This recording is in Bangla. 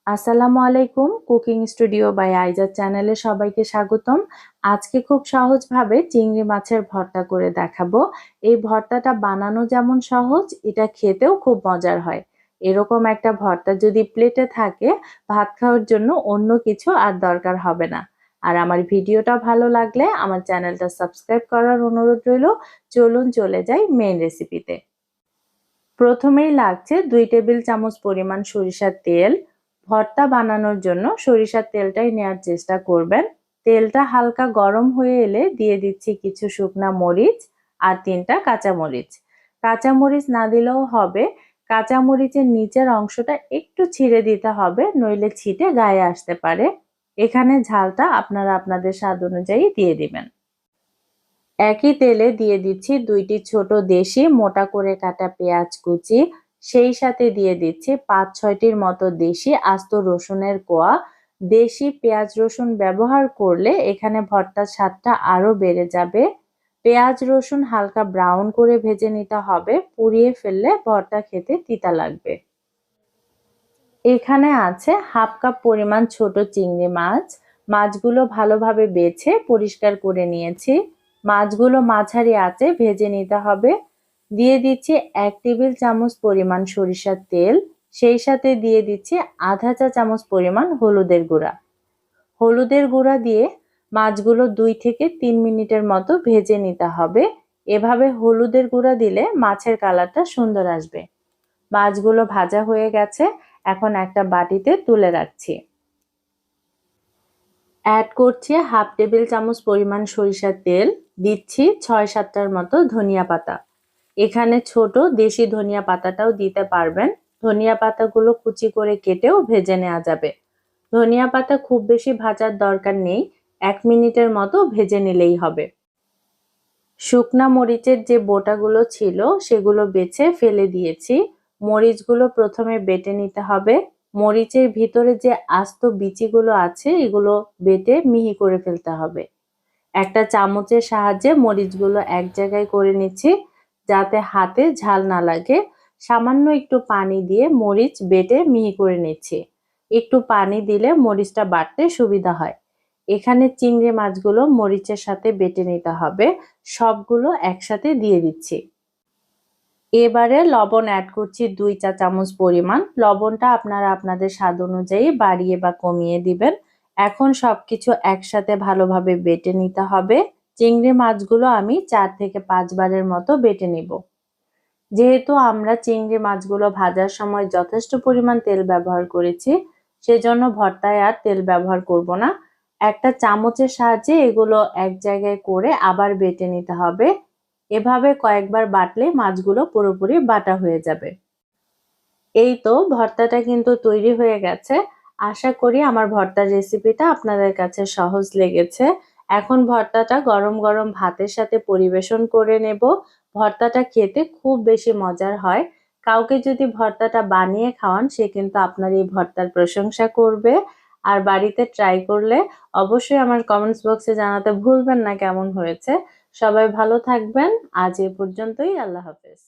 আসসালামু আলাইকুম। কুকিং স্টুডিও বাই আইজার চ্যানেলে সবাইকে স্বাগতম। আজকে খুব সহজভাবে চিংড়ি মাছের ভর্তা করে দেখাবো। এই ভর্তাটা বানানো যেমন সহজ, এটা খেতেও খুব মজার হয়। এরকম একটা ভর্তা যদি প্লেটে থাকে, ভাত খাওয়ার জন্য অন্য কিছু আর দরকার হবে না। আর আমার ভিডিওটা ভালো লাগলে আমার চ্যানেলটা সাবস্ক্রাইব করার অনুরোধ রইল। চলুন চলে যাই মেইন রেসিপিতে। প্রথমেই লাগছে 2 টেবিল চামচ পরিমাণ সরিষার তেল। ভর্তা বানানোর জন্য সরিষার তেলটাই নেওয়ার চেষ্টা করবেন। তেলটা হালকা গরম হয়ে এলে দিয়ে দিচ্ছি কিছু শুকনা মরিচ আর 3টা কাঁচামরিচ। কাঁচামরিচ না দিলেও হবে, কাঁচামরিচের নিচের অংশটা একটু ছিঁড়ে দিতে হবে, নইলে ছিটে গায়ে আসতে পারে। এখানে ঝালটা আপনারা আপনাদের স্বাদ অনুযায়ী দিয়ে দিবেন। একই তেলে দিয়ে দিচ্ছি 2টি ছোট দেশি মোটা করে কাটা পেঁয়াজ কুচি, সেই সাথে দিয়ে দিচ্ছি 5-6টির মতো দেশি আস্ত রসুনের কোয়া। দেশি পেঁয়াজ রসুন ব্যবহার করলে এখানে ভর্তার স্বাদটা আরো বেড়ে যাবে। পেঁয়াজ রসুন হালকা ব্রাউন করে ভেজে নিতে হবে, পুড়িয়ে ফেললে ভর্তা খেতে তিতা লাগবে। এখানে আছে 1/2 কাপ পরিমাণ ছোট চিংড়ি মাছ। মাছগুলো ভালোভাবে বেছে পরিষ্কার করে নিয়েছি। মাছগুলো মাঝারি আঁচে ভেজে নিতে হবে। দিয়ে দিচ্ছি 1 টেবিল চামচ পরিমাণ সরিষার তেল, সেই সাথে দিয়ে দিচ্ছি আধা চা চামচ পরিমাণ হলুদের গুঁড়া। হলুদের গুঁড়া দিয়ে মাছগুলো 2 থেকে 3 মিনিটের মতো ভেজে নিতে হবে। এভাবে হলুদের গুঁড়া দিলে মাছের কালারটা সুন্দর আসবে। মাছগুলো ভাজা হয়ে গেছে, এখন একটা বাটিতে তুলে রাখছি। অ্যাড করছি 1/2 টেবিল চামচ পরিমাণ সরিষার তেল, দিচ্ছি 6-7টার মতো ধনিয়া পাতা। এখানে ছোট দেশি ধনিয়া পাতাটাও দিতে পারবেন। ধনিয়া পাতাগুলো কুচি করে কেটেও ভেজে নেওয়া যাবে। ধনিয়া পাতা খুব বেশি ভাজার দরকার নেই, 1 মিনিটের মতো ভেজে নিলেই হবে। শুকনা মরিচের যে বোটাগুলো ছিল সেগুলো বেছে ফেলে দিয়েছি। মরিচগুলো প্রথমে বেটে নিতে হবে। মরিচের ভিতরে যে আস্ত বিচিগুলো আছে এগুলো বেটে মিহি করে ফেলতে হবে। একটা চামচের সাহায্যে মরিচগুলো এক জায়গায় করে নিচ্ছি যাতে হাতে ঝাল না লাগে। সামান্য একটু পানি দিয়ে মরিচ বেটে মিহি করে নিচ্ছি। একটু পানি দিলে মরিচটা বাটতে সুবিধা হয়। এখানে চিংড়ি মাছগুলো মরিচের সাথে বেটে নিতে হবে। সবগুলো একসাথে দিয়ে দিচ্ছি। এবারে লবণ অ্যাড করছি 2 চা চামচ পরিমাণ। লবণটা আপনারা আপনাদের স্বাদ অনুযায়ী বাড়িয়ে বা কমিয়ে দিবেন। এখন সবকিছু একসাথে ভালোভাবে বেটে নিতে হবে। চিংড়ি মাছগুলো আমি 4 থেকে 5 বারের মতো বেটে নিব। যেহেতু আমরা চিংড়ি মাছগুলো ভাজার সময় যথেষ্ট পরিমাণ তেল ব্যবহার করেছি, সেজন্য ভর্তায় আর তেল ব্যবহার করব না। একটা চামচের সাহায্যে এগুলো এক জায়গায় করে আবার বেটে নিতে হবে। এভাবে কয়েকবার বাটলে মাছগুলো পুরোপুরি বাটা হয়ে যাবে। এই তো ভর্তাটা কিন্তু তৈরি হয়ে গেছে। আশা করি আমার ভর্তার রেসিপিটা আপনাদের কাছে সহজ লেগেছে। এখন ভর্তাটা গরম গরম ভাতের সাথে পরিবেশন করে নেব। ভর্তাটা খেতে খুব বেশি মজার হয়। কাউকে যদি ভর্তাটা বানিয়ে খাওয়ান সে কিন্তু আপনার এই ভর্তার প্রশংসা করবে। আর বাড়িতে ট্রাই করলে অবশ্যই আমার কমেন্টস বক্সে জানাতে ভুলবেন না কেমন হয়েছে। সবাই ভালো থাকবেন। আজ এ পর্যন্তই। আল্লাহ হাফেজ।